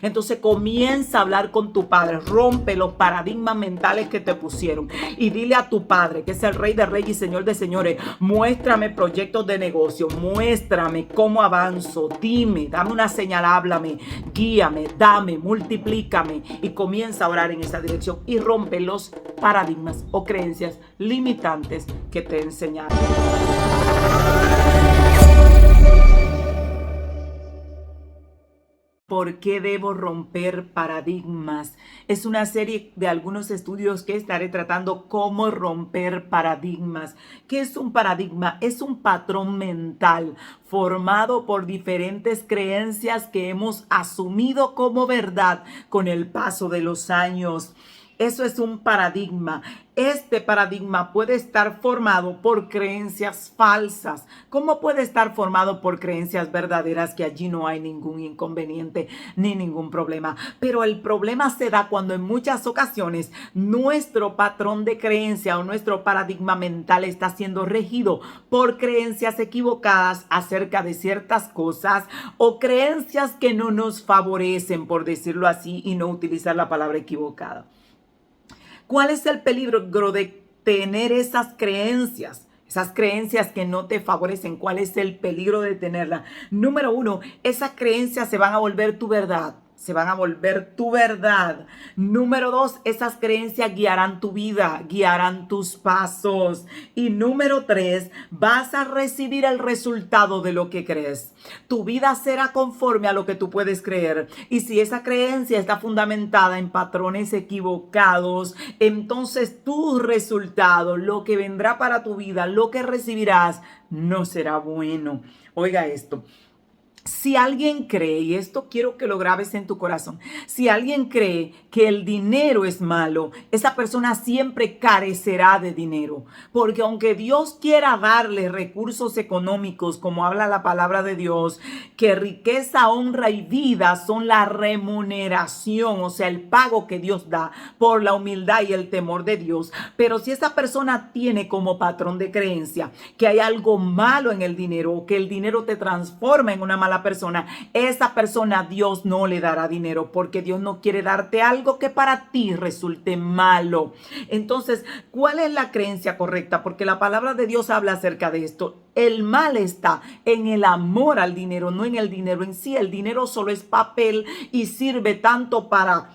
Entonces comienza a hablar con tu padre, rompe los paradigmas mentales que te pusieron y dile a tu padre, que es el Rey de Reyes y Señor de Señores, muéstrame proyectos de negocio, muéstrame cómo avanzo, dime, dame una señal, háblame, guíame, dame, multiplícame, y comienza a orar en esa dirección y rompe los paradigmas o creencias limitantes que te enseñaron. ¿Por qué debo romper paradigmas? Es una serie de algunos estudios que estaré tratando cómo romper paradigmas. ¿Qué es un paradigma? Es un patrón mental formado por diferentes creencias que hemos asumido como verdad con el paso de los años. Eso es un paradigma. Este paradigma puede estar formado por creencias falsas. ¿Cómo puede estar formado por creencias verdaderas? Que allí no hay ningún inconveniente ni ningún problema. Pero el problema se da cuando en muchas ocasiones nuestro patrón de creencia o nuestro paradigma mental está siendo regido por creencias equivocadas acerca de ciertas cosas o creencias que no nos favorecen, por decirlo así, y no utilizar la palabra equivocada. ¿Cuál es el peligro de tener esas creencias? Esas creencias que no te favorecen. ¿Cuál es el peligro de tenerlas? Número uno, esas creencias se van a volver tu verdad. Se van a volver tu verdad. Número dos, esas creencias guiarán tu vida, guiarán tus pasos. Y número tres, vas a recibir el resultado de lo que crees. Tu vida será conforme a lo que tú puedes creer. Y si esa creencia está fundamentada en patrones equivocados, entonces tu resultado, lo que vendrá para tu vida, lo que recibirás, no será bueno. Oiga esto. Si alguien cree, y esto quiero que lo grabes en tu corazón, si alguien cree que el dinero es malo, esa persona siempre carecerá de dinero. Porque aunque Dios quiera darle recursos económicos, como habla la palabra de Dios, que riqueza, honra y vida son la remuneración, o sea, el pago que Dios da por la humildad y el temor de Dios. Pero si esa persona tiene como patrón de creencia que hay algo malo en el dinero, o que el dinero te transforma en una mala persona, esa persona Dios no le dará dinero, porque Dios no quiere darte algo que para ti resulte malo. Entonces, ¿cuál es la creencia correcta? Porque la palabra de Dios habla acerca de esto. El mal está en el amor al dinero, no en el dinero en sí. El dinero solo es papel y sirve tanto para,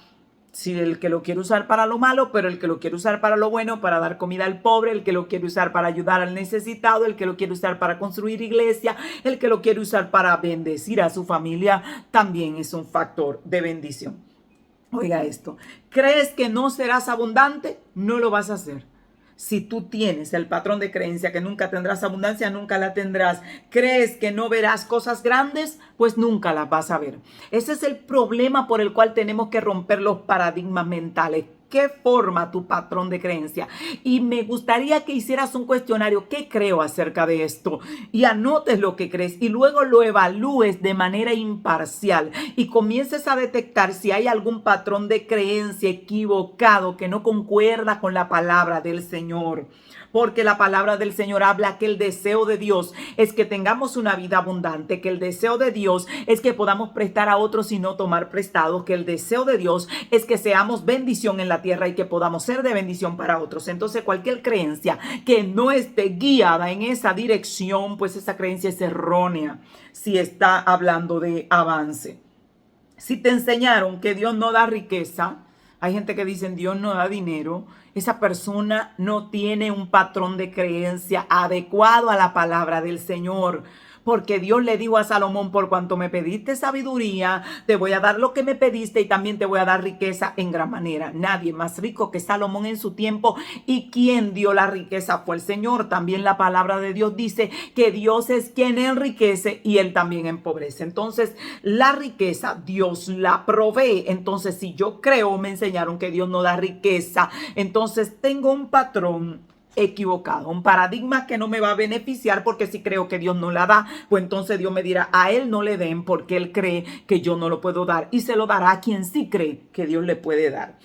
si el que lo quiere usar para lo malo, pero el que lo quiere usar para lo bueno, para dar comida al pobre, el que lo quiere usar para ayudar al necesitado, el que lo quiere usar para construir iglesia, el que lo quiere usar para bendecir a su familia, también es un factor de bendición. Oiga esto, ¿crees que no serás abundante? No lo vas a hacer. Si tú tienes el patrón de creencia que nunca tendrás abundancia, nunca la tendrás. ¿Crees que no verás cosas grandes? Pues nunca las vas a ver. Ese es el problema por el cual tenemos que romper los paradigmas mentales. ¿Qué forma tu patrón de creencia? Y me gustaría que hicieras un cuestionario. ¿Qué creo acerca de esto? Y anotes lo que crees y luego lo evalúes de manera imparcial y comiences a detectar si hay algún patrón de creencia equivocado que no concuerda con la palabra del Señor. Porque la palabra del Señor habla que el deseo de Dios es que tengamos una vida abundante, que el deseo de Dios es que podamos prestar a otros y no tomar prestado, que el deseo de Dios es que seamos bendición en la tierra y que podamos ser de bendición para otros. Entonces, cualquier creencia que no esté guiada en esa dirección, pues esa creencia es errónea si está hablando de avance. Si te enseñaron que Dios no da riqueza, hay gente que dice Dios no da dinero, esa persona no tiene un patrón de creencia adecuado a la palabra del Señor. Porque Dios le dijo a Salomón, por cuanto me pediste sabiduría, te voy a dar lo que me pediste y también te voy a dar riqueza en gran manera. Nadie más rico que Salomón en su tiempo. Y quien dio la riqueza fue el Señor. También la palabra de Dios dice que Dios es quien enriquece y él también empobrece. Entonces, la riqueza Dios la provee. Entonces, si yo creo, me enseñaron que Dios no da riqueza, entonces tengo un patrón equivocado, un paradigma que no me va a beneficiar, porque si creo que Dios no la da, pues entonces Dios me dirá, a él no le den porque él cree que yo no lo puedo dar y se lo dará a quien sí cree que Dios le puede dar.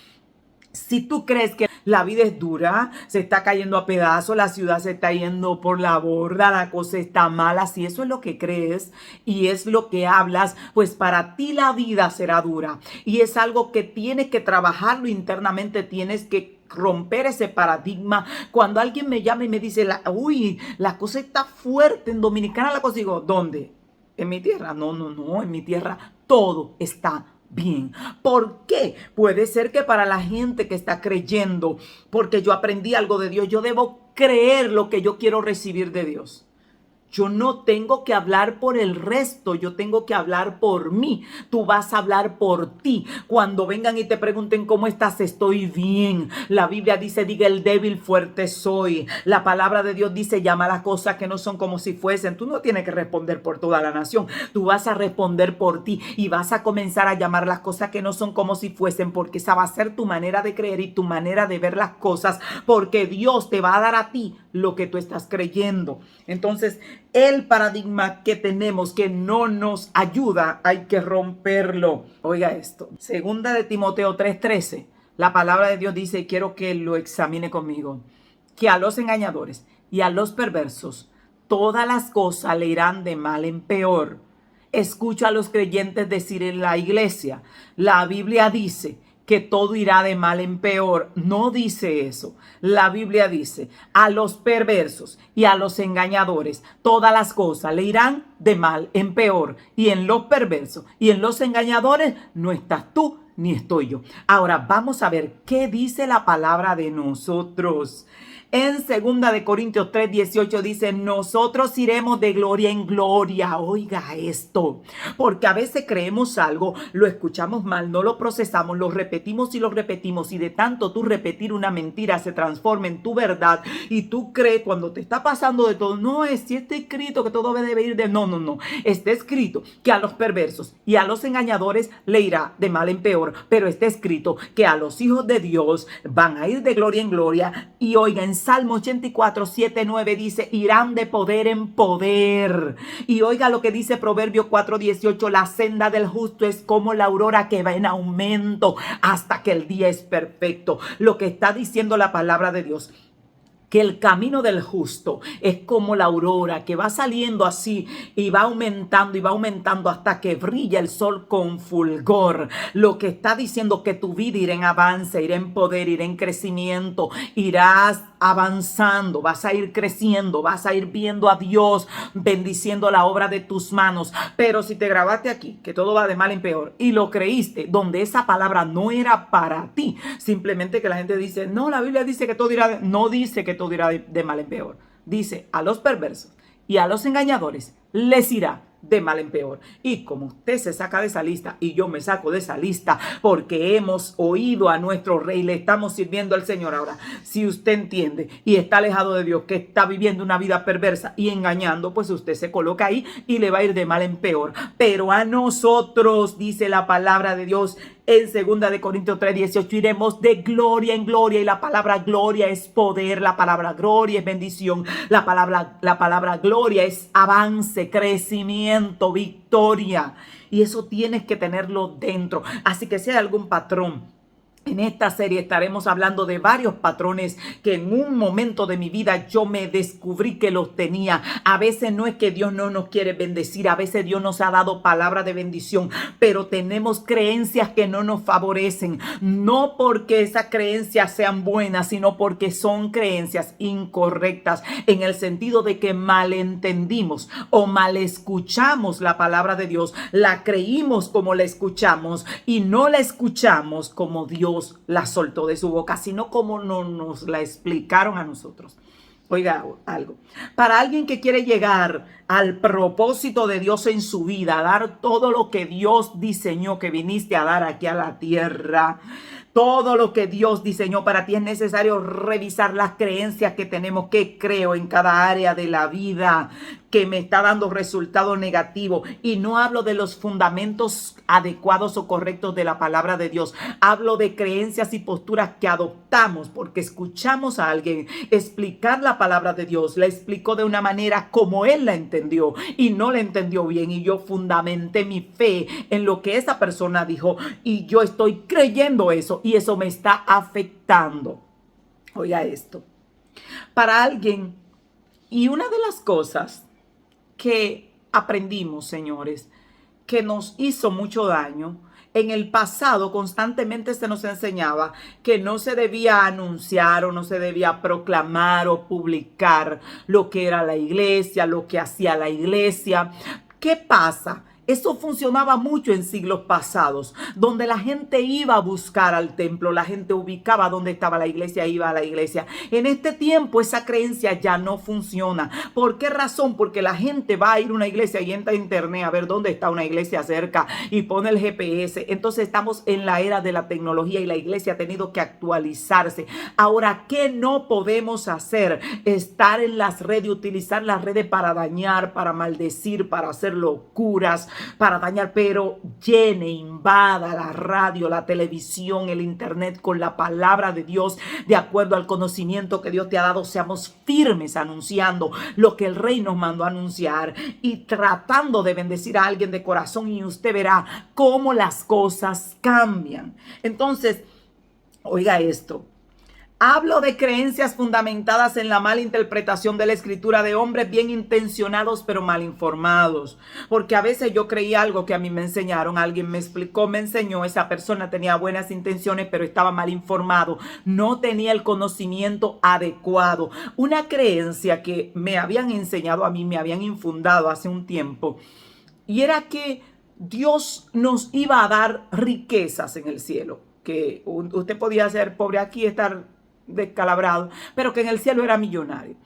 Si tú crees que La vida es dura, se está cayendo a pedazos, la ciudad se está yendo por la borda, la cosa está mala. Si eso es lo que crees y es lo que hablas, pues para ti la vida será dura. Y es algo que tienes que trabajarlo internamente, tienes que romper ese paradigma. Cuando alguien me llama y me dice, la cosa está fuerte en Dominicana, la cosa, digo, ¿dónde? ¿En mi tierra? No, en mi tierra todo está bien. ¿Por qué? Puede ser que para la gente que está creyendo, porque yo aprendí algo de Dios, yo debo creer lo que yo quiero recibir de Dios. Yo no tengo que hablar por el resto, yo tengo que hablar por mí. Tú vas a hablar por ti. Cuando vengan y te pregunten cómo estás, estoy bien. La Biblia dice, diga el débil, fuerte soy. La palabra de Dios dice, llama a las cosas que no son como si fuesen. Tú no tienes que responder por toda la nación. Tú vas a responder por ti y vas a comenzar a llamar las cosas que no son como si fuesen, porque esa va a ser tu manera de creer y tu manera de ver las cosas, porque Dios te va a dar a ti lo que tú estás creyendo. Entonces, el paradigma que tenemos que no nos ayuda, hay que romperlo. Oiga esto, segunda de Timoteo 3:13, la palabra de Dios dice, y quiero que lo examine conmigo, que a los engañadores y a los perversos todas las cosas le irán de mal en peor. Escucho a los creyentes decir en la iglesia, la Biblia dice que todo irá de mal en peor. No dice eso. La Biblia dice, a los perversos y a los engañadores, todas las cosas le irán de mal en peor. Y en los perversos y en los engañadores no estás tú ni estoy yo. Ahora vamos a ver qué dice la palabra de nosotros. En 2 Corintios 3:18 dice, nosotros iremos de gloria en gloria. Oiga esto, porque a veces creemos algo, lo escuchamos mal, no lo procesamos, lo repetimos y de tanto tú repetir una mentira se transforma en tu verdad y tú crees cuando te está pasando de todo, no es si está escrito que todo debe ir de no, está escrito que a los perversos y a los engañadores le irá de mal en peor, pero está escrito que a los hijos de Dios van a ir de gloria en gloria. Y oiga, en Salmo 84, 7, 9 dice, irán de poder en poder. Y oiga lo que dice Proverbio 4, 18, la senda del justo es como la aurora que va en aumento hasta que el día es perfecto. Lo que está diciendo la palabra de Dios, que el camino del justo es como la aurora que va saliendo así y va aumentando hasta que brilla el sol con fulgor. Lo que está diciendo que tu vida irá en avance, irá en poder, irá en crecimiento, irás avanzando, vas a ir creciendo, vas a ir viendo a Dios bendiciendo la obra de tus manos. Pero si te grabaste aquí que todo va de mal en peor y lo creíste donde esa palabra no era para ti, simplemente que la gente dice, no, la Biblia dice que todo irá, no dice que todo irá de mal en peor. Dice, a los perversos y a los engañadores les irá de mal en peor. Y como usted se saca de esa lista y yo me saco de esa lista porque hemos oído a nuestro rey, le estamos sirviendo al Señor. Ahora, si usted entiende y está alejado de Dios, que está viviendo una vida perversa y engañando, pues usted se coloca ahí y le va a ir de mal en peor. Pero a nosotros, dice la palabra de Dios, en 2 Corintios 3:18, iremos de gloria en gloria, y la palabra gloria es poder, la palabra gloria es bendición, la palabra gloria es avance, crecimiento, victoria, y eso tienes que tenerlo dentro. Así que si hay algún patrón, en esta serie estaremos hablando de varios patrones que en un momento de mi vida yo me descubrí que los tenía. A veces no es que Dios no nos quiere bendecir, a veces Dios nos ha dado palabra de bendición, pero tenemos creencias que no nos favorecen. No porque esas creencias sean buenas, sino porque son creencias incorrectas, en el sentido de que malentendimos o mal escuchamos la palabra de Dios, la creímos como la escuchamos y no la escuchamos como Dios la soltó de su boca, sino como no nos la explicaron a nosotros. Oiga algo, para alguien que quiere llegar al propósito de Dios en su vida, a dar todo lo que Dios diseñó que viniste a dar aquí a la tierra, todo lo que Dios diseñó para ti, es necesario revisar las creencias que tenemos, que creo en cada área de la vida que me está dando resultado negativo. Y no hablo de los fundamentos adecuados o correctos de la palabra de Dios. Hablo de creencias y posturas que adoptamos porque escuchamos a alguien explicar la palabra de Dios. La explicó de una manera como él la entendió y no la entendió bien. Y yo fundamenté mi fe en lo que esa persona dijo y yo estoy creyendo eso y eso me está afectando. Oiga esto. Para alguien, y una de las cosas que aprendimos, señores, que nos hizo mucho daño, en el pasado constantemente se nos enseñaba que no se debía anunciar o no se debía proclamar o publicar lo que era la iglesia, lo que hacía la iglesia. ¿Qué pasa? Eso funcionaba mucho en siglos pasados, donde la gente iba a buscar al templo, la gente ubicaba dónde estaba la iglesia, iba a la iglesia. En este tiempo esa creencia ya no funciona. ¿Por qué razón? Porque la gente va a ir a una iglesia y entra a internet a ver dónde está una iglesia cerca y pone el GPS. Entonces estamos en la era de la tecnología y la iglesia ha tenido que actualizarse. Ahora, ¿qué no podemos hacer? Estar en las redes, utilizar las redes para dañar, para maldecir, para hacer locuras, para dañar, pero llene, invada la radio, la televisión, el internet con la palabra de Dios, de acuerdo al conocimiento que Dios te ha dado. Seamos firmes anunciando lo que el Rey nos mandó a anunciar y tratando de bendecir a alguien de corazón, y usted verá cómo las cosas cambian. Entonces, oiga esto. Hablo de creencias fundamentadas en la mala interpretación de la escritura, de hombres bien intencionados pero mal informados. Porque a veces yo creí algo que a mí me enseñaron, alguien me explicó, me enseñó, esa persona tenía buenas intenciones pero estaba mal informado, no tenía el conocimiento adecuado. Una creencia que me habían enseñado a mí, me habían infundado hace un tiempo, y era que Dios nos iba a dar riquezas en el cielo, que usted podía ser pobre aquí, estar descalabrado, pero que en el cielo era millonario.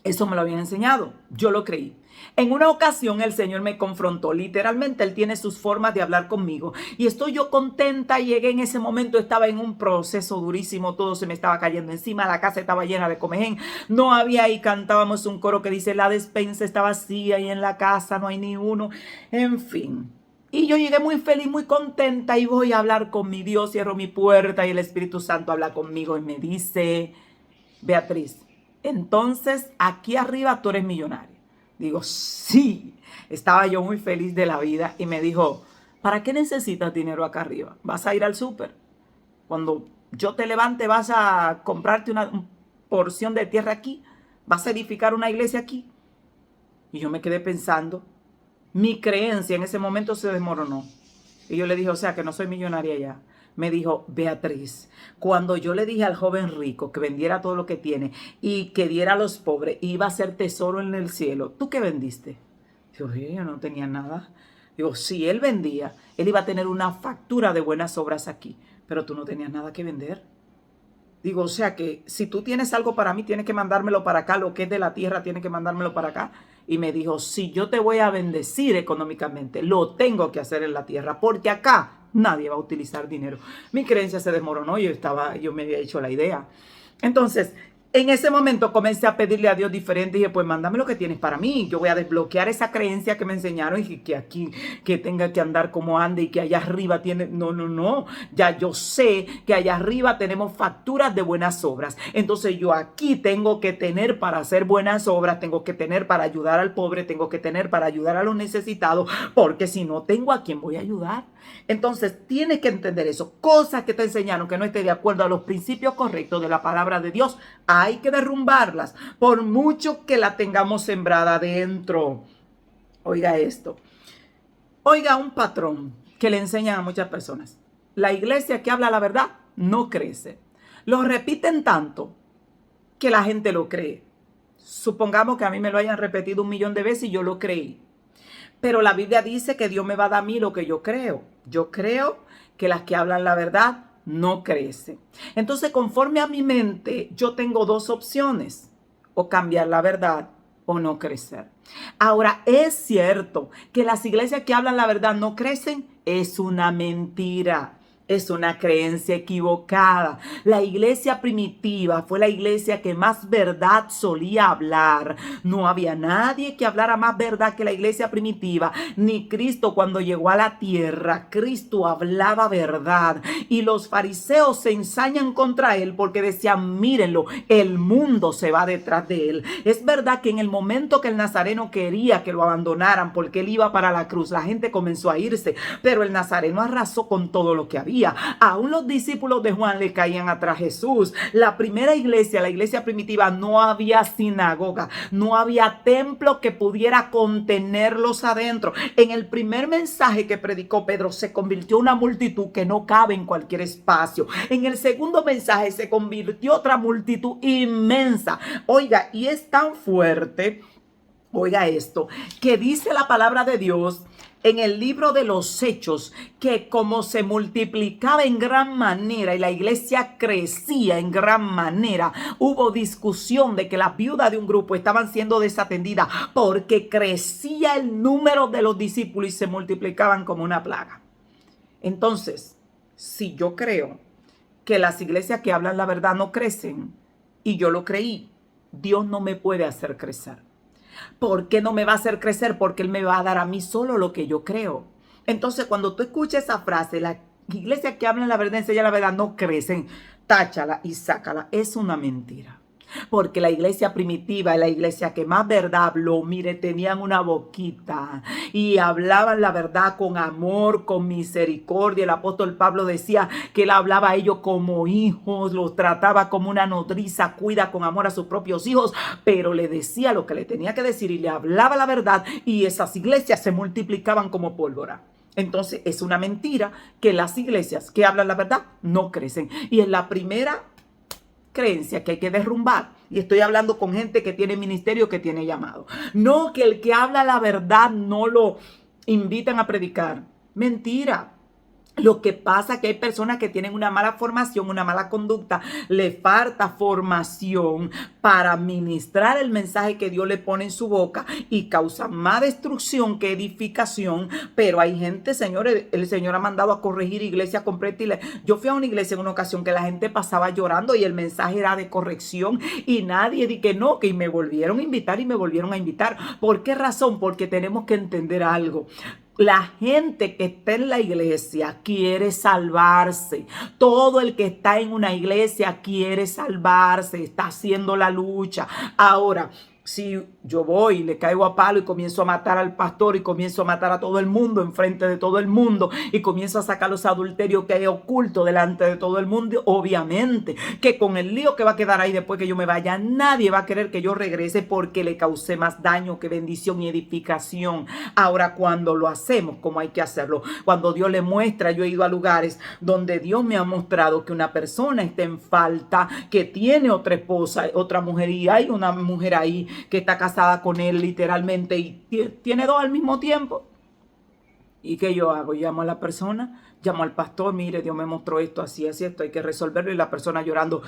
Eso me lo habían enseñado, yo lo creí. En una ocasión el Señor me confrontó, literalmente Él tiene sus formas de hablar conmigo y estoy yo contenta. Llegué en ese momento, estaba en un proceso durísimo, todo se me estaba cayendo encima, la casa estaba llena de comején, no había, y cantábamos un coro que dice: la despensa está vacía y en la casa no hay ni uno, en fin. Y yo llegué muy feliz, muy contenta, y voy a hablar con mi Dios, cierro mi puerta y el Espíritu Santo habla conmigo y me dice: Beatriz, entonces aquí arriba tú eres millonaria. Digo, sí. Estaba yo muy feliz de la vida y me dijo: ¿para qué necesitas dinero acá arriba? ¿Vas a ir al súper? Cuando yo te levante, ¿vas a comprarte una porción de tierra aquí? ¿Vas a edificar una iglesia aquí? Y yo me quedé pensando. Mi creencia en ese momento se desmoronó. Y yo le dije: o sea, que no soy millonaria ya. Me dijo: Beatriz, cuando yo le dije al joven rico que vendiera todo lo que tiene y que diera a los pobres, iba a ser tesoro en el cielo, ¿tú qué vendiste? Digo: yo no tenía nada. Digo: si él vendía, él iba a tener una factura de buenas obras aquí, pero tú no tenías nada que vender. Digo, o sea que si tú tienes algo para mí, tienes que mandármelo para acá. Lo que es de la tierra, tienes que mandármelo para acá. Y me dijo: si yo te voy a bendecir económicamente, lo tengo que hacer en la tierra, porque acá nadie va a utilizar dinero. Mi creencia se desmoronó, yo me había hecho la idea. Entonces, en ese momento comencé a pedirle a Dios diferente y dije: pues mándame lo que tienes para mí. Yo voy a desbloquear esa creencia que me enseñaron, y que aquí, que tenga que andar como ande, y que allá arriba tiene, no. Ya yo sé que allá arriba tenemos facturas de buenas obras. Entonces yo aquí tengo que tener para hacer buenas obras, tengo que tener para ayudar al pobre, tengo que tener para ayudar a los necesitados, porque si no tengo, ¿a quién voy a ayudar? Entonces tienes que entender eso. Cosas que te enseñaron que no esté de acuerdo a los principios correctos de la palabra de Dios, hay que derrumbarlas, por mucho que la tengamos sembrada adentro. Oiga esto. Oiga un patrón que le enseñan a muchas personas. La iglesia que habla la verdad no crece. Lo repiten tanto que la gente lo cree. Supongamos que a mí me lo hayan repetido 1.000.000 de veces y yo lo creí. Pero la Biblia dice que Dios me va a dar a mí lo que yo creo. Yo creo que las que hablan la verdad no crecen. Entonces, conforme a mi mente, yo tengo dos opciones: o cambiar la verdad o no crecer. Ahora, es cierto que las iglesias que hablan la verdad no crecen. Es una mentira. Es una creencia equivocada. La iglesia primitiva fue la iglesia que más verdad solía hablar. No había nadie que hablara más verdad que la iglesia primitiva. Ni Cristo cuando llegó a la tierra. Cristo hablaba verdad. Y los fariseos se ensañan contra él porque decían: mírenlo, el mundo se va detrás de él. Es verdad que en el momento que el nazareno quería que lo abandonaran porque él iba para la cruz, la gente comenzó a irse. Pero el nazareno arrasó con todo lo que había. había. Aún los discípulos de Juan le caían atrás a Jesús. La primera iglesia, la iglesia primitiva, no había sinagoga, no había templo que pudiera contenerlos adentro. En el primer mensaje que predicó Pedro se convirtió una multitud que no cabe en cualquier espacio. En el segundo mensaje se convirtió otra multitud inmensa. Oiga, y es tan fuerte, oiga esto, que dice la palabra de Dios en el libro de los Hechos, que como se multiplicaba en gran manera y la iglesia crecía en gran manera, hubo discusión de que las viudas de un grupo estaban siendo desatendidas porque crecía el número de los discípulos y se multiplicaban como una plaga. Entonces, si yo creo que las iglesias que hablan la verdad no crecen, y yo lo creí, Dios no me puede hacer crecer. ¿Por qué no me va a hacer crecer? Porque Él me va a dar a mí solo lo que yo creo. Entonces, cuando tú escuches esa frase, las iglesias que hablan la verdad, enseñan la verdad, no crecen, táchala y sácala. Es una mentira. Porque la iglesia primitiva, la iglesia que más verdad habló, mire, tenían una boquita y hablaban la verdad con amor, con misericordia. El apóstol Pablo decía que él hablaba a ellos como hijos, los trataba como una nodriza, cuida con amor a sus propios hijos, pero le decía lo que le tenía que decir y le hablaba la verdad, y esas iglesias se multiplicaban como pólvora. Entonces es una mentira que las iglesias que hablan la verdad no crecen. Y en la primera creencia que hay que derrumbar, y estoy hablando con gente que tiene ministerio, que tiene llamado, no que el que habla la verdad no lo invitan a predicar. Mentira. Lo que pasa es que hay personas que tienen una mala formación, una mala conducta, le falta formación para ministrar el mensaje que Dios le pone en su boca y causa más destrucción que edificación. Pero hay gente, señores, el Señor ha mandado a corregir iglesias completas. Yo fui a una iglesia en una ocasión que la gente pasaba llorando y el mensaje era de corrección y nadie di que no, que me volvieron a invitar y me volvieron a invitar. ¿Por qué razón? Porque tenemos que entender algo. La gente que está en la iglesia quiere salvarse. Todo el que está en una iglesia quiere salvarse, está haciendo la lucha. Ahora, si yo voy y le caigo a palo y comienzo a matar al pastor y comienzo a matar a todo el mundo enfrente de todo el mundo y comienzo a sacar los adulterios que hay ocultos delante de todo el mundo, obviamente que con el lío que va a quedar ahí después que yo me vaya, nadie va a querer que yo regrese porque le causé más daño que bendición y edificación. Ahora, cuando lo hacemos como hay que hacerlo, cuando Dios le muestra, yo he ido a lugares donde Dios me ha mostrado que una persona está en falta, que tiene otra esposa, otra mujer, y hay una mujer ahí que está casada con él literalmente y tiene dos al mismo tiempo. ¿Y qué yo hago? Llamo a la persona, llamo al pastor, mire, Dios me mostró esto, así, esto hay que resolverlo, y la persona llorando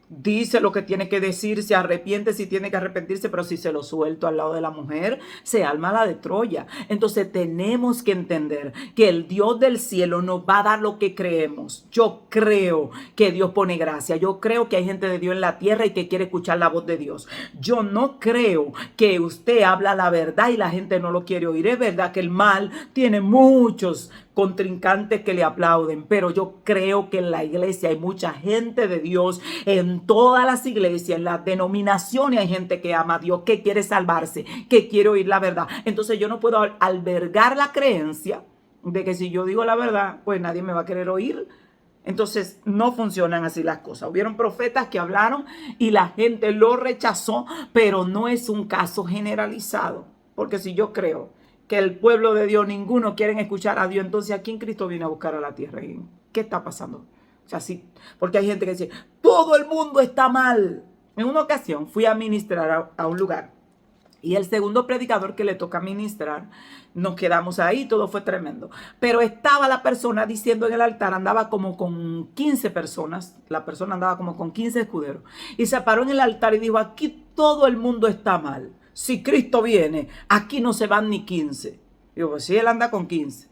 dice lo que tiene que decir, se arrepiente si tiene que arrepentirse, pero si se lo suelto al lado de la mujer, se arma la de Troya. Entonces tenemos que entender que el Dios del cielo nos va a dar lo que creemos. Yo creo que Dios pone gracia. Yo creo que hay gente de Dios en la tierra y que quiere escuchar la voz de Dios. Yo no creo que usted habla la verdad y la gente no lo quiere oír. Es verdad que el mal tiene muchos contrincantes que le aplauden, pero yo creo que en la iglesia hay mucha gente de Dios, en todas las iglesias, en las denominaciones hay gente que ama a Dios, que quiere salvarse, que quiere oír la verdad. Entonces yo no puedo albergar la creencia de que si yo digo la verdad, pues nadie me va a querer oír. Entonces no funcionan así las cosas. Hubieron profetas que hablaron y la gente lo rechazó, pero no es un caso generalizado, porque si yo creo que el pueblo de Dios, ninguno quiere escuchar a Dios, entonces ¿a quién Cristo viene a buscar a la tierra? ¿Qué está pasando? O sea, sí, porque hay gente que dice, todo el mundo está mal. En una ocasión fui a ministrar a un lugar y el segundo predicador que le toca ministrar, nos quedamos ahí, todo fue tremendo. Pero estaba la persona diciendo en el altar, andaba como con 15 personas, la persona andaba como con 15 escuderos, y se paró en el altar y dijo, aquí todo el mundo está mal. Si Cristo viene, aquí no se van ni 15. Digo, pues si él anda con 15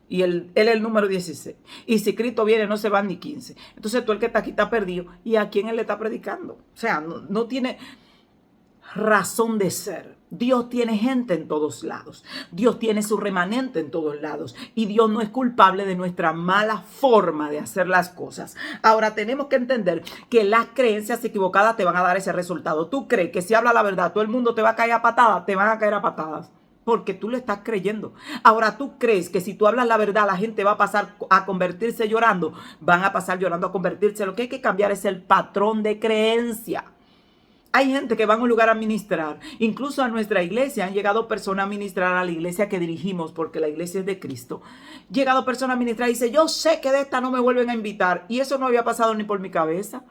y él es el número 16. Y si Cristo viene, no se van ni 15. Entonces tú el que está aquí está perdido. ¿Y a quién él le está predicando? O sea, no tiene razón de ser. Dios tiene gente en todos lados. Dios tiene su remanente en todos lados. Y Dios no es culpable de nuestra mala forma de hacer las cosas. Ahora tenemos que entender que las creencias equivocadas te van a dar ese resultado. Tú crees que si habla la verdad todo el mundo te va a caer a patadas, te van a caer a patadas. porque tú lo estás creyendo. Ahora, ¿tú crees que si tú hablas la verdad, la gente va a pasar a convertirse llorando? Van a pasar llorando a convertirse. Lo que hay que cambiar es el patrón de creencia. Hay gente que va a un lugar a ministrar. Incluso a nuestra iglesia han llegado personas a ministrar, a la iglesia que dirigimos, porque la iglesia es de Cristo. Llegado personas a ministrar y dice, yo sé que de esta no me vuelven a invitar. Y eso no había pasado ni por mi cabeza.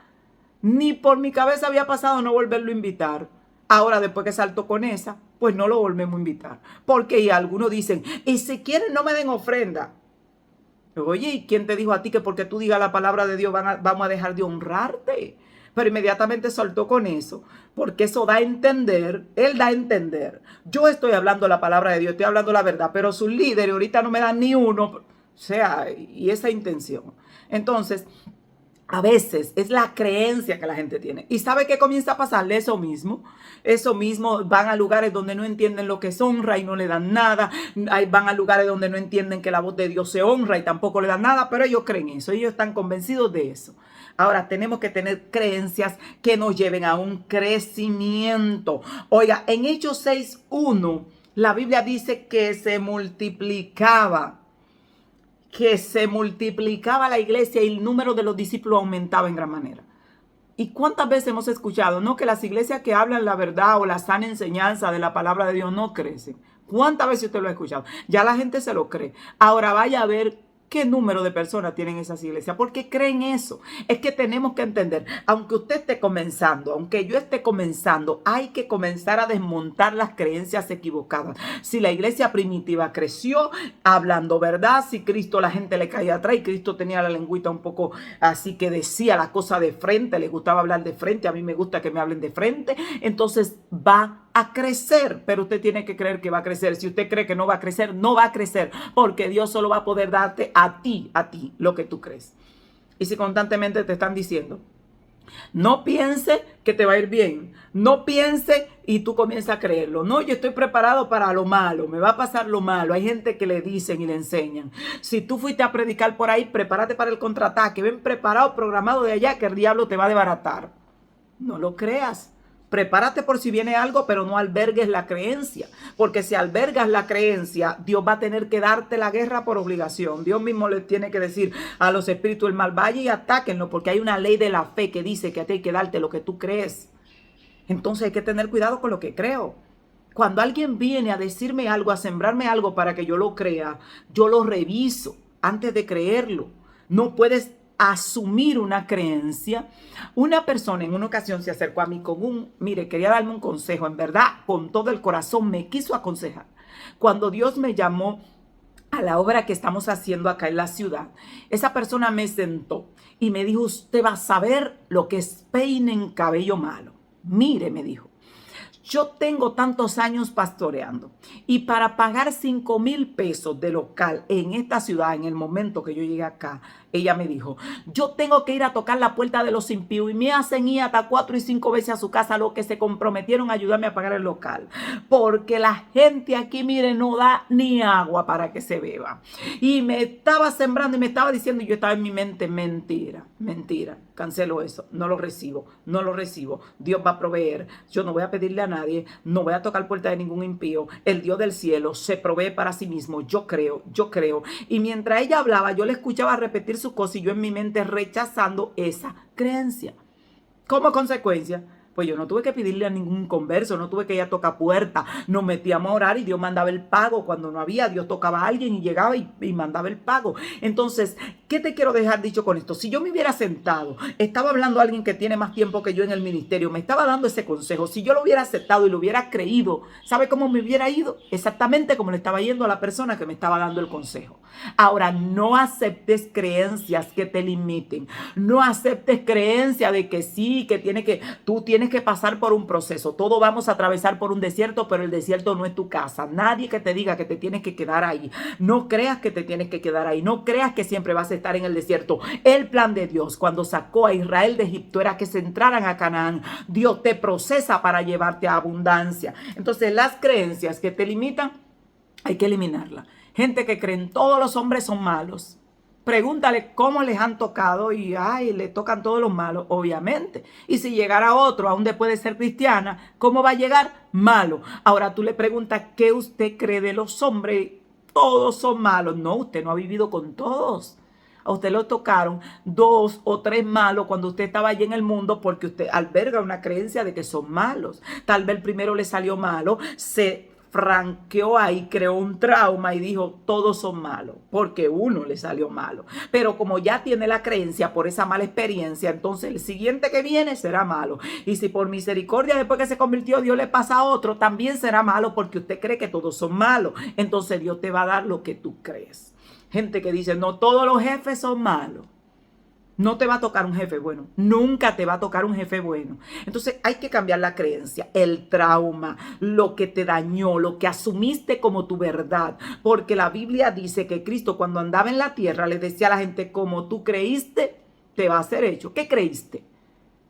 Ni por mi cabeza había pasado no volverlo a invitar. Ahora, después que salto con esa, pues no lo volvemos a invitar. Porque y algunos dicen, y si quieren no me den ofrenda. Oye, ¿y quién te dijo a ti que porque tú digas la palabra de Dios vamos a dejar de honrarte? Pero inmediatamente soltó con eso, porque eso da a entender, él da a entender. Yo estoy hablando la palabra de Dios, estoy hablando la verdad, pero sus líderes ahorita no me dan ni uno. O sea, y esa intención. Entonces, a veces es la creencia que la gente tiene. ¿Y sabe qué comienza a pasarle? Eso mismo. Eso mismo, van a lugares donde no entienden lo que es honra y no le dan nada. Van a lugares donde no entienden que la voz de Dios se honra y tampoco le dan nada, pero ellos creen eso, ellos están convencidos de eso. Ahora tenemos que tener creencias que nos lleven a un crecimiento. Oiga, en Hechos 6:1, la Biblia dice que se multiplicaba la iglesia y el número de los discípulos aumentaba en gran manera. ¿Y cuántas veces hemos escuchado, no, que las iglesias que hablan la verdad o la sana enseñanza de la palabra de Dios no crecen? ¿Cuántas veces usted lo ha escuchado? Ya la gente se lo cree. Ahora vaya a ver qué número de personas tienen esas iglesias. ¿Por qué creen eso? Es que tenemos que entender, aunque usted esté comenzando, aunque yo esté comenzando, hay que comenzar a desmontar las creencias equivocadas. Si la iglesia primitiva creció hablando verdad, si Cristo la gente le caía atrás y Cristo tenía la lengüita un poco así que decía la cosa de frente, le gustaba hablar de frente, a mí me gusta que me hablen de frente, entonces va a crecer, pero usted tiene que creer que va a crecer. Si usted cree que no va a crecer, no va a crecer, porque Dios solo va a poder darte a ti, lo que tú crees. Y si constantemente te están diciendo, no piense que te va a ir bien, no piense y tú comienzas a creerlo. No, yo estoy preparado para lo malo, me va a pasar lo malo. Hay gente que le dicen y le enseñan. Si tú fuiste a predicar por ahí, prepárate para el contraataque, ven preparado, programado de allá, que el diablo te va a desbaratar. No lo creas. Prepárate por si viene algo, pero no albergues la creencia. Porque si albergas la creencia, Dios va a tener que darte la guerra por obligación. Dios mismo le tiene que decir a los espíritus del mal, vaya y atáquenlo, porque hay una ley de la fe que dice que a ti hay que darte lo que tú crees. Entonces hay que tener cuidado con lo que creo. Cuando alguien viene a decirme algo, a sembrarme algo para que yo lo crea, yo lo reviso antes de creerlo. No puedes asumir una creencia. Una persona en una ocasión se acercó a mí mire, quería darme un consejo, en verdad, con todo el corazón me quiso aconsejar. Cuando Dios me llamó a la obra que estamos haciendo acá en la ciudad, esa persona me sentó y me dijo, usted va a saber lo que es peinen cabello malo. Mire, me dijo, yo tengo tantos años pastoreando y para pagar 5,000 pesos de local en esta ciudad, en el momento que yo llegué acá, ella me dijo, yo tengo que ir a tocar la puerta de los impíos y me hacen ir hasta 4 y 5 veces a su casa los que se comprometieron a ayudarme a pagar el local. Porque la gente aquí, mire, no da ni agua para que se beba. Y me estaba sembrando y me estaba diciendo, y yo estaba en mi mente, mentira, cancelo eso, no lo recibo. Dios va a proveer, yo no voy a pedirle a nadie, no voy a tocar puerta de ningún impío. El Dios del cielo se provee para sí mismo, yo creo. Y mientras ella hablaba, yo le escuchaba repetir su cosa y yo en mi mente rechazando esa creencia. Como consecuencia, pues yo no tuve que pedirle a ningún converso, no tuve que ir a tocar puerta, nos metíamos a orar y Dios mandaba el pago. Cuando no había, Dios tocaba a alguien y llegaba y mandaba el pago. Entonces, ¿qué te quiero dejar dicho con esto? Si yo me hubiera sentado, estaba hablando a alguien que tiene más tiempo que yo en el ministerio, me estaba dando ese consejo, si yo lo hubiera aceptado y lo hubiera creído, ¿sabe cómo me hubiera ido? Exactamente como le estaba yendo a la persona que me estaba dando el consejo. Ahora, no aceptes creencias que te limiten, no aceptes creencias de que sí, tú tienes que pasar por un proceso. Todos vamos a atravesar por un desierto, pero el desierto no es tu casa. Nadie que te diga que te tienes que quedar ahí. No creas que te tienes que quedar ahí. No creas que siempre vas a estar en el desierto. El plan de Dios cuando sacó a Israel de Egipto era que se entraran a Canaán. Dios te procesa para llevarte a abundancia. Entonces, las creencias que te limitan, hay que eliminarlas. Gente que cree en todos los hombres son malos. Pregúntale cómo les han tocado y ay, le tocan todos los malos, obviamente. Y si llegara otro, aún después de ser cristiana, ¿cómo va a llegar? Malo. Ahora tú le preguntas, ¿qué usted cree de los hombres? Todos son malos. No, usted no ha vivido con todos. A usted lo tocaron 2 o 3 malos cuando usted estaba allí en el mundo porque usted alberga una creencia de que son malos. Tal vez el primero le salió malo, se franqueó ahí, creó un trauma y dijo, todos son malos, porque uno le salió malo. Pero como ya tiene la creencia por esa mala experiencia, entonces el siguiente que viene será malo. Y si por misericordia después que se convirtió Dios le pasa a otro, también será malo porque usted cree que todos son malos. Entonces Dios te va a dar lo que tú crees. Gente que dice, no todos los jefes son malos. No te va a tocar un jefe bueno. Nunca te va a tocar un jefe bueno. Entonces hay que cambiar la creencia, el trauma, lo que te dañó, lo que asumiste como tu verdad. Porque la Biblia dice que Cristo cuando andaba en la tierra le decía a la gente, como tú creíste, te va a ser hecho. ¿Qué creíste?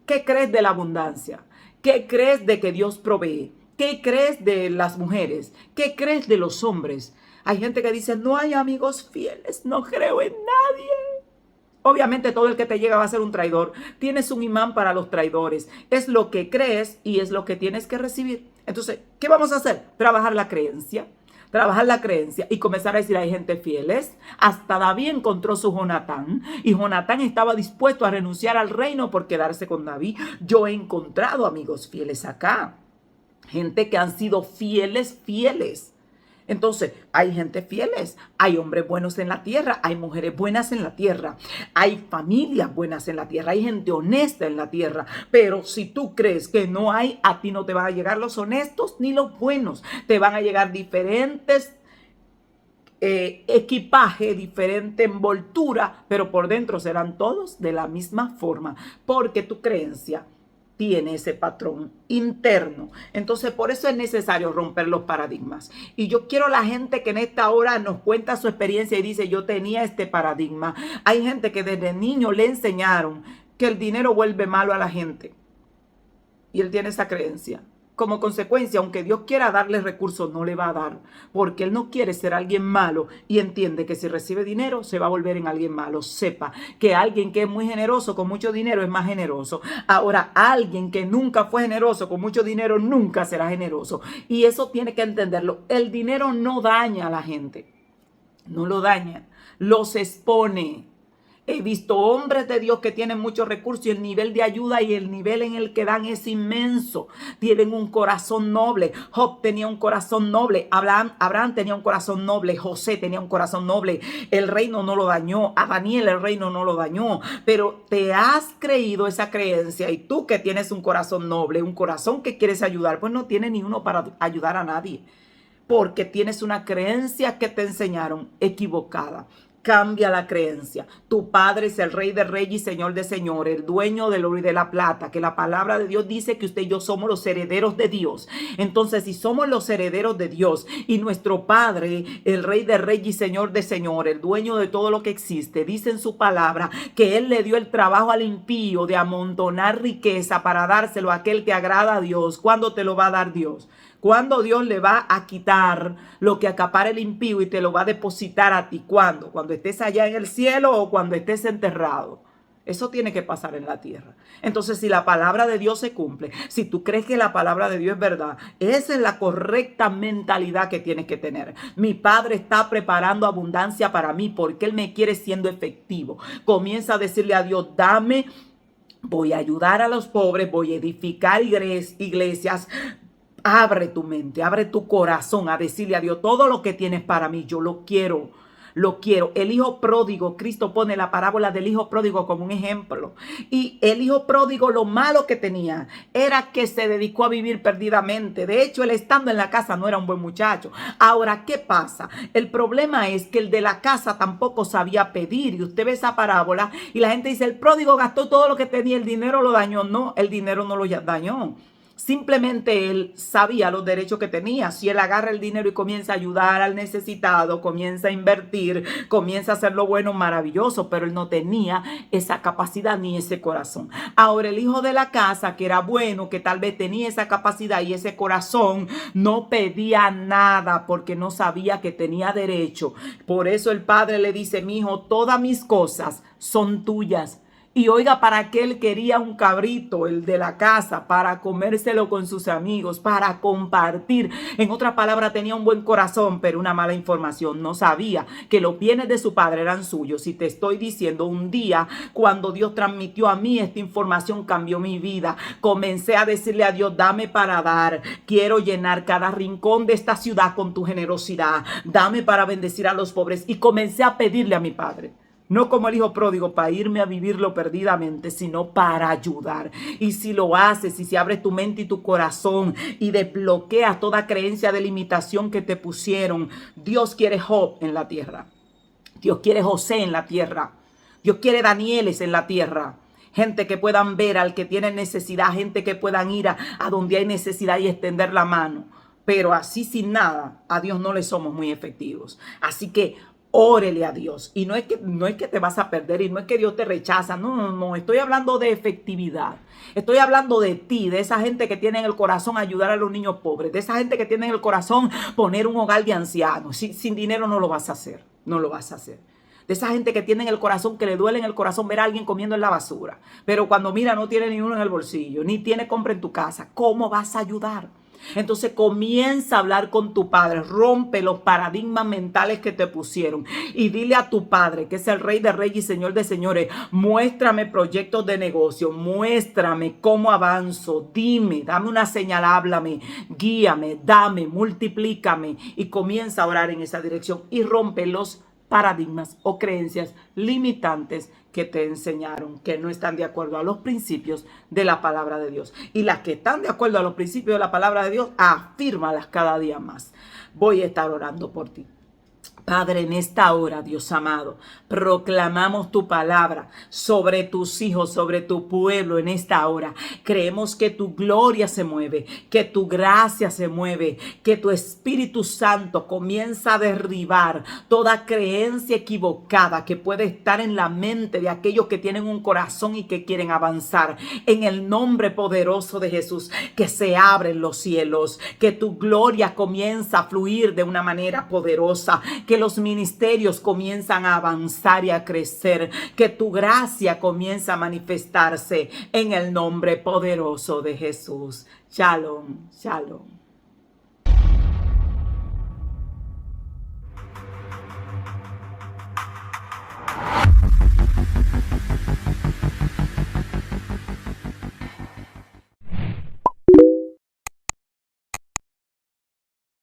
¿Qué crees de la abundancia? ¿Qué crees de que Dios provee? ¿Qué crees de las mujeres? ¿Qué crees de los hombres? Hay gente que dice, no hay amigos fieles, no creo en nadie. Obviamente todo el que te llega va a ser un traidor. Tienes un imán para los traidores. Es lo que crees y es lo que tienes que recibir. Entonces, ¿qué vamos a hacer? Trabajar la creencia. Trabajar la creencia y comenzar a decir, hay gente fieles. Hasta David encontró su Jonatán y Jonatán estaba dispuesto a renunciar al reino por quedarse con David. Yo he encontrado amigos fieles acá. Gente que han sido fieles. Entonces, hay gente fieles, hay hombres buenos en la tierra, hay mujeres buenas en la tierra, hay familias buenas en la tierra, hay gente honesta en la tierra. Pero si tú crees que no hay, a ti no te van a llegar los honestos ni los buenos. Te van a llegar diferentes equipaje, diferente envoltura, pero por dentro serán todos de la misma forma, porque tu creencia tiene ese patrón interno. Entonces, por eso es necesario romper los paradigmas. Y yo quiero a la gente que en esta hora nos cuenta su experiencia y dice, yo tenía este paradigma. Hay gente que desde niño le enseñaron que el dinero vuelve malo a la gente. Y él tiene esa creencia. Como consecuencia, aunque Dios quiera darle recursos, no le va a dar, porque Él no quiere ser alguien malo y entiende que si recibe dinero se va a volver en alguien malo. Sepa que alguien que es muy generoso con mucho dinero es más generoso. Ahora, alguien que nunca fue generoso con mucho dinero nunca será generoso. Y eso tiene que entenderlo. El dinero no daña a la gente, no lo daña, los expone. He visto hombres de Dios que tienen muchos recursos y el nivel de ayuda y el nivel en el que dan es inmenso. Tienen un corazón noble. Job tenía un corazón noble. Abraham tenía un corazón noble. José tenía un corazón noble. El reino no lo dañó. A Daniel el reino no lo dañó. Pero te has creído esa creencia y tú que tienes un corazón noble, un corazón que quieres ayudar, pues no tienes ni uno para ayudar a nadie. Porque tienes una creencia que te enseñaron equivocada. Cambia la creencia. Tu Padre es el Rey de Reyes y Señor de Señores, el dueño del oro y de la plata, que la palabra de Dios dice que usted y yo somos los herederos de Dios. Entonces, si somos los herederos de Dios y nuestro Padre, el Rey de Reyes y Señor de Señores, el dueño de todo lo que existe, dice en su palabra que Él le dio el trabajo al impío de amontonar riqueza para dárselo a aquel que agrada a Dios. ¿Cuándo te lo va a dar Dios? ¿Cuándo Dios le va a quitar lo que acapara el impío y te lo va a depositar a ti? ¿Cuándo? ¿Cuando estés allá en el cielo o cuando estés enterrado? Eso tiene que pasar en la tierra. Entonces, si la palabra de Dios se cumple, si tú crees que la palabra de Dios es verdad, esa es la correcta mentalidad que tienes que tener. Mi Padre está preparando abundancia para mí porque Él me quiere siendo efectivo. Comienza a decirle a Dios, dame, voy a ayudar a los pobres, voy a edificar iglesias. Abre tu mente, abre tu corazón a decirle a Dios, todo lo que tienes para mí, yo lo quiero. Lo quiero. El hijo pródigo, Cristo pone la parábola del hijo pródigo como un ejemplo. Y el hijo pródigo, lo malo que tenía era que se dedicó a vivir perdidamente. De hecho, él estando en la casa no era un buen muchacho. Ahora, ¿qué pasa? El problema es que el de la casa tampoco sabía pedir. Y usted ve esa parábola y la gente dice, el pródigo gastó todo lo que tenía, el dinero lo dañó. No, el dinero no lo dañó. Simplemente él sabía los derechos que tenía. Si él agarra el dinero y comienza a ayudar al necesitado, comienza a invertir, comienza a hacer lo bueno, maravilloso, pero él no tenía esa capacidad ni ese corazón. Ahora el hijo de la casa, que era bueno, que tal vez tenía esa capacidad y ese corazón, no pedía nada porque no sabía que tenía derecho. Por eso el padre le dice: mi hijo, todas mis cosas son tuyas. Y oiga, ¿para qué él quería un cabrito, el de la casa? Para comérselo con sus amigos, para compartir. En otra palabra, tenía un buen corazón, pero una mala información. No sabía que los bienes de su padre eran suyos. Y te estoy diciendo, un día, cuando Dios transmitió a mí esta información, cambió mi vida. Comencé a decirle a Dios: dame para dar. Quiero llenar cada rincón de esta ciudad con tu generosidad. Dame para bendecir a los pobres. Y comencé a pedirle a mi padre. No como el hijo pródigo para irme a vivirlo perdidamente, sino para ayudar. Y si lo haces, y si abres tu mente y tu corazón y desbloqueas toda creencia de limitación que te pusieron, Dios quiere Job en la tierra. Dios quiere José en la tierra. Dios quiere Danieles en la tierra. Gente que puedan ver al que tiene necesidad, gente que puedan ir a donde hay necesidad y extender la mano. Pero así sin nada, a Dios no le somos muy efectivos. Así que órele a Dios. Y no es que te vas a perder y no es que Dios te rechaza. No. Estoy hablando de efectividad. Estoy hablando de ti, de esa gente que tiene en el corazón ayudar a los niños pobres, de esa gente que tiene en el corazón poner un hogar de ancianos. Sin dinero no lo vas a hacer. No lo vas a hacer. De esa gente que tiene en el corazón, que le duele en el corazón ver a alguien comiendo en la basura. Pero cuando mira no tiene ni uno en el bolsillo, ni tiene compra en tu casa. ¿Cómo vas a ayudar? Entonces comienza a hablar con tu padre, rompe los paradigmas mentales que te pusieron y dile a tu padre, que es el Rey de Reyes y Señor de Señores: muéstrame proyectos de negocio, muéstrame cómo avanzo, dime, dame una señal, háblame, guíame, dame, multiplícame, y comienza a orar en esa dirección y rompe los paradigmas o creencias limitantes que te enseñaron, que no están de acuerdo a los principios de la palabra de Dios. Y las que están de acuerdo a los principios de la palabra de Dios, afírmalas cada día más. Voy a estar orando por ti. Padre, en esta hora, Dios amado, proclamamos tu palabra sobre tus hijos, sobre tu pueblo en esta hora. Creemos que tu gloria se mueve, que tu gracia se mueve, que tu Espíritu Santo comienza a derribar toda creencia equivocada que puede estar en la mente de aquellos que tienen un corazón y que quieren avanzar. En el nombre poderoso de Jesús, que se abren los cielos, que tu gloria comienza a fluir de una manera poderosa, que los ministerios comienzan a avanzar y a crecer, que tu gracia comienza a manifestarse en el nombre poderoso de Jesús. Shalom, shalom.